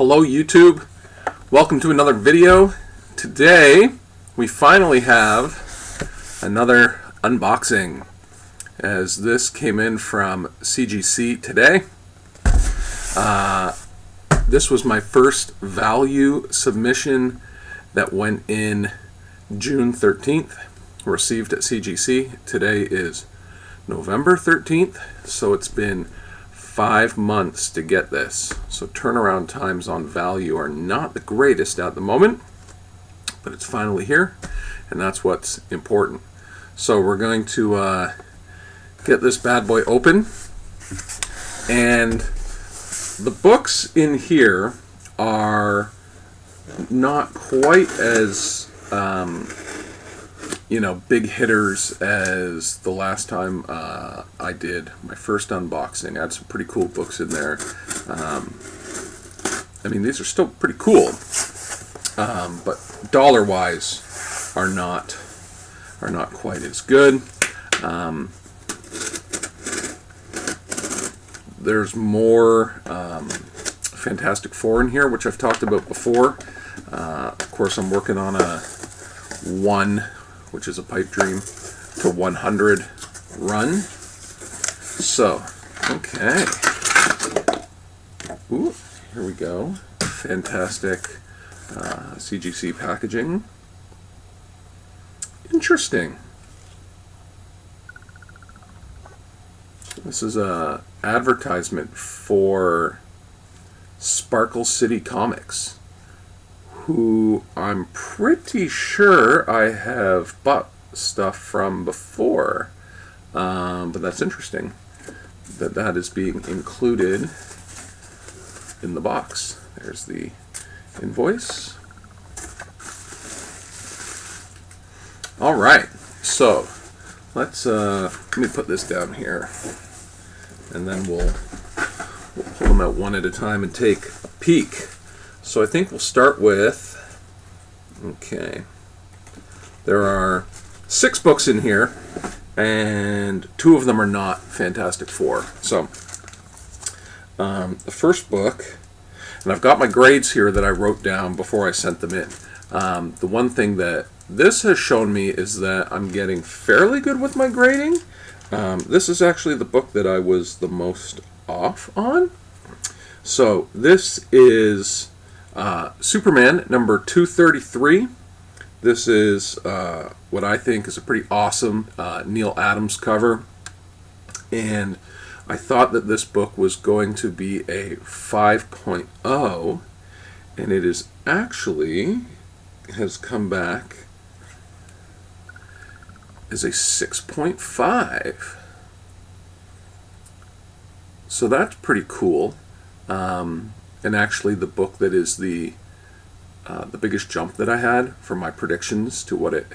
Hello YouTube, welcome to another video. Today we finally have another unboxing, as this came in from CGC today. This was my first value submission that went in June 13th, received at CGC. Today is November 13th, so it's been 5 months to get this. So turnaround times on value are not the greatest at the moment, but it's finally here, and that's what's important. So we're going to get this bad boy open, and the books in here are not quite as big hitters as the last time I did my first unboxing. I had some pretty cool books in there. I mean, these are still pretty cool, but dollar-wise are not quite as good. There's more Fantastic Four in here, which I've talked about before. Of course, I'm working on a 1, which is a pipe dream, to 100 run. So, okay. Ooh, here we go. Fantastic CGC packaging. Interesting. This is a advertisement for Sparkle City Comics, who I'm pretty sure I have bought stuff from before, but that's interesting that that is being included in the box. There's the invoice. Alright, so let's let me put this down here, and then we'll pull them out one at a time and take a peek. So I think we'll start with, okay, there are 6 books in here, and 2 of them are not Fantastic Four. So the first book, and I've got my grades here that I wrote down before I sent them in. The one thing that this has shown me is that I'm getting fairly good with my grading. This is actually the book that I was the most off on. So this is Superman number 233. This is what I think is a pretty awesome Neil Adams cover, and I thought that this book was going to be a 5.0, and it is actually has come back as a 6.5. So that's pretty cool. And actually the book that is the biggest jump that I had from my predictions to what it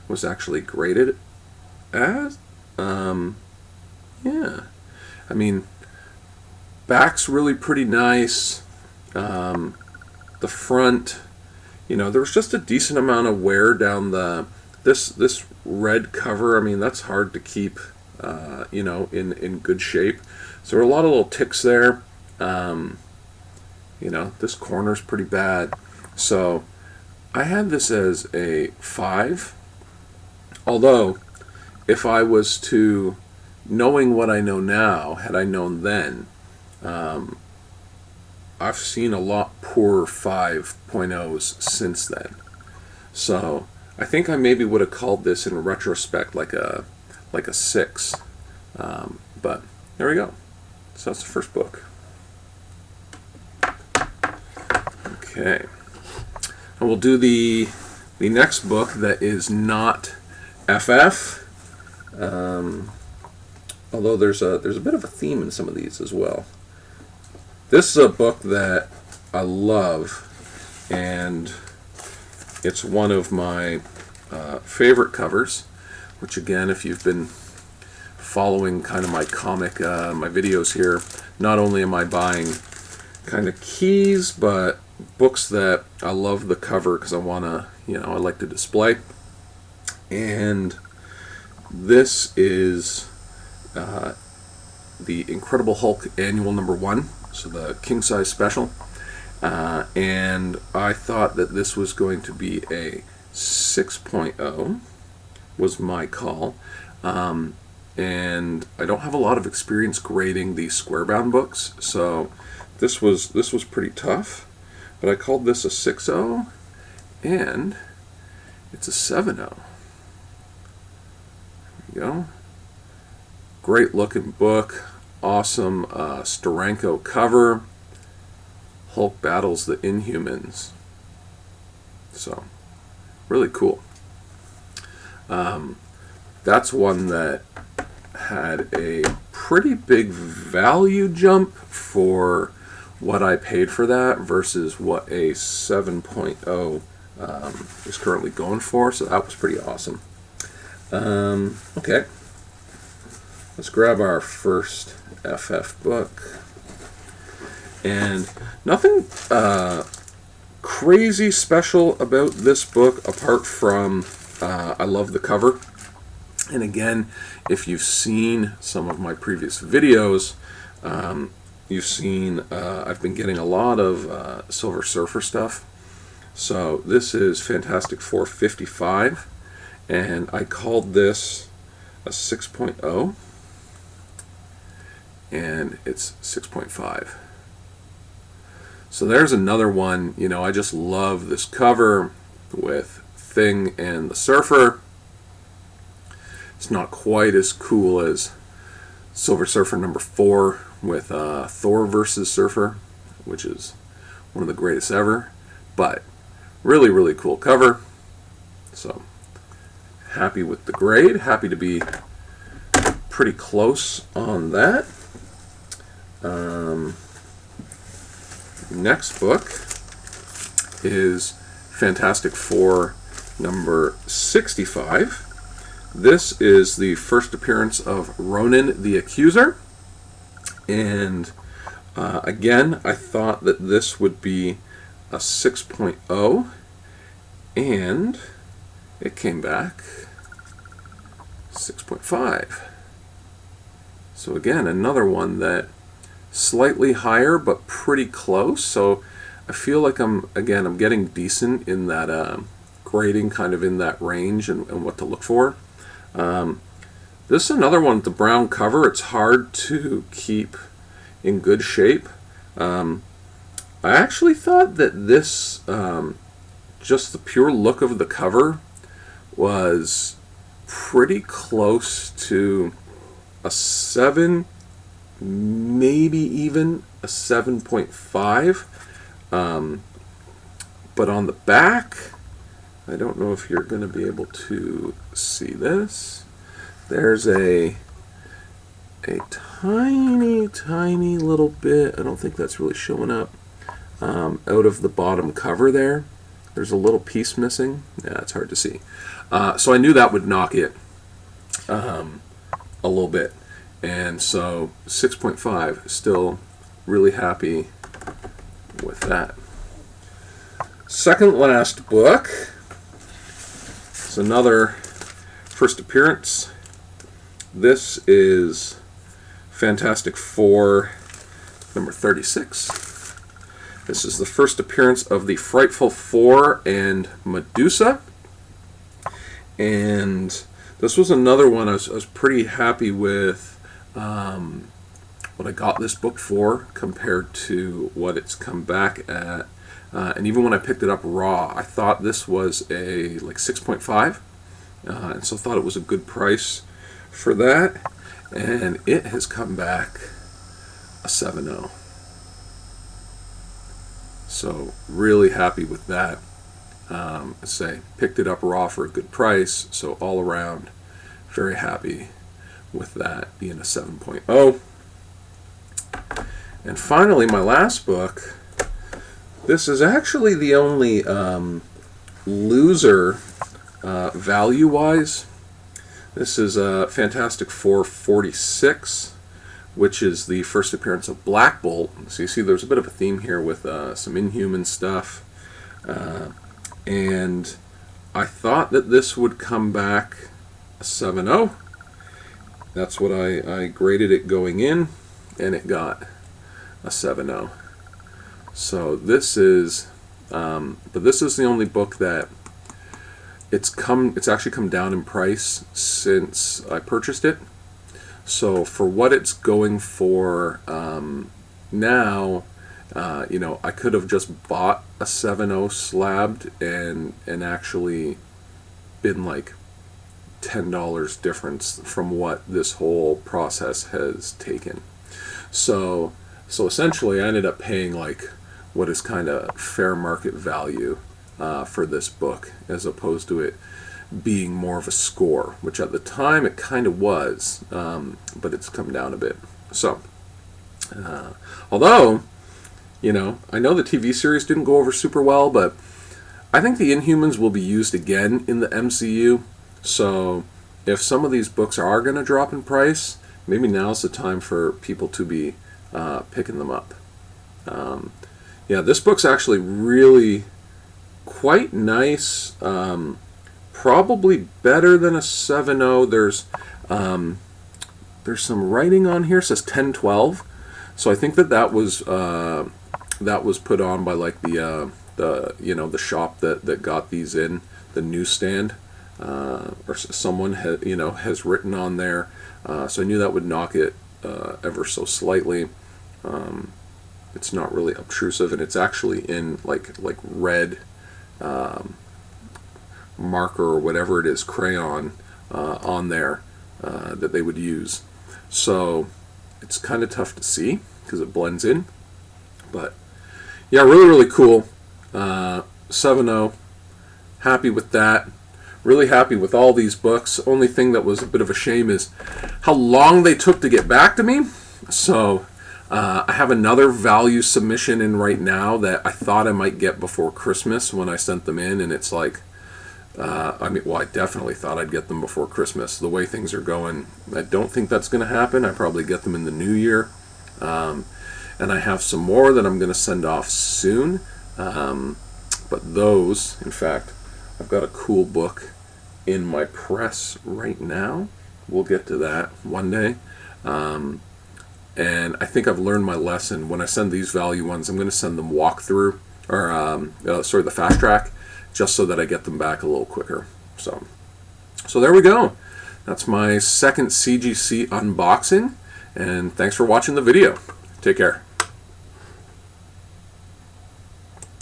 was actually graded as. Yeah, I mean, back's really pretty nice. The front, there was just a decent amount of wear down this red cover. I mean, that's hard to keep in good shape. So there are a lot of little ticks there. This corner's pretty bad. So I had this as a 5. Although, if I was to, knowing what I know now, had I known then, I've seen a lot poorer 5.0s since then. So I think I maybe would have called this in retrospect like a 6. But there we go. So that's the first book. Okay, and we'll do the next book that is not FF, although there's a bit of a theme in some of these as well. This is a book that I love, and it's one of my favorite covers, which again, if you've been following kind of my comic, my videos here, not only am I buying kind of keys, but books that I love the cover because I want to, I like to display. And this is the Incredible Hulk Annual #1, so the king size special. and I thought that this was going to be a 6.0 was my call. And I don't have a lot of experience grading these square-bound books, so this was pretty tough. But I called this a 6.0, and it's a 7.0. There you go. Great looking book, awesome Steranko cover. Hulk battles the Inhumans. So, really cool. That's one that had a pretty big value jump for what I paid for that versus what a 7.0 is currently going for, so that was pretty awesome. Okay, let's grab our first FF book. And nothing crazy special about this book apart from I love the cover. And again, if you've seen some of my previous videos, you've seen I've been getting a lot of Silver Surfer stuff. So this is Fantastic Four 55, and I called this a 6.0, and it's 6.5. So there's another one. You know, I just love this cover with Thing and the Surfer. It's not quite as cool as Silver Surfer number 4 with Thor versus Surfer, which is one of the greatest ever, but really, really cool cover. So happy with the grade, happy to be pretty close on that. Next book is Fantastic Four number 65. This is the first appearance of Ronan the Accuser, and again, I thought that this would be a 6.0, and it came back 6.5. So again, another one that slightly higher but pretty close. So I feel like I'm getting decent in that grading, kind of in that range and what to look for. This is another one with the brown cover. It's hard to keep in good shape. I actually thought that this, just the pure look of the cover, was pretty close to a 7, maybe even a 7.5. But on the back, I don't know if you're going to be able to see this. There's a tiny, tiny little bit, I don't think that's really showing up, out of the bottom cover there. There's a little piece missing. Yeah, it's hard to see. So I knew that would knock it a little bit. And so 6.5, still really happy with that. Second last book. It's another first appearance. This is Fantastic Four number 36. This is the first appearance of the Frightful Four and Medusa. And this was another one I was pretty happy with what I got this book for compared to what it's come back at. And even when I picked it up raw, I thought this was a like 6.5, and so thought it was a good price for that. And it has come back a 7.0. So really happy with that. I say picked it up raw for a good price, so all around very happy with that being a 7.0. And finally, my last book. This is actually the only loser value-wise. This is Fantastic Four 46, which is the first appearance of Black Bolt. So you see there's a bit of a theme here with some Inhuman stuff. And I thought that this would come back a 7.0. That's what I graded it going in, and it got a 7.0. So this is, but this is the only book that it's actually come down in price since I purchased it. So for what it's going for now, you know, I could have just bought a 7.0 slabbed and actually been like $10 difference from what this whole process has taken. So essentially I ended up paying like what is kind of fair market value for this book, as opposed to it being more of a score, which at the time it kind of was, but it's come down a bit. So although, you know, I know the TV series didn't go over super well, but I think the Inhumans will be used again in the MCU. So if some of these books are going to drop in price, maybe now's the time for people to be picking them up. Yeah, this book's actually really quite nice. Probably better than a 7.0. There's some writing on here. It says 10/12. So I think that was put on by like the you know, the shop that got these in, the newsstand, or someone has written on there. So I knew that would knock it ever so slightly. It's not really obtrusive, and it's actually in like red marker or whatever it is, crayon, on there that they would use. So it's kind of tough to see because it blends in. But yeah, really cool. 7.0. Happy with that. Really happy with all these books. Only thing that was a bit of a shame is how long they took to get back to me. So I have another value submission in right now that I thought I might get before Christmas when I sent them in, and it's like, I definitely thought I'd get them before Christmas. The way things are going, I don't think that's going to happen. I probably get them in the new year. And I have some more that I'm going to send off soon. But those, in fact, I've got a cool book in my press right now. We'll get to that one day. And I think I've learned my lesson. When I send these value ones, I'm going to send them walkthrough, or the fast track, just so that I get them back a little quicker. So there we go. That's my second CGC unboxing, and thanks for watching the video. Take care.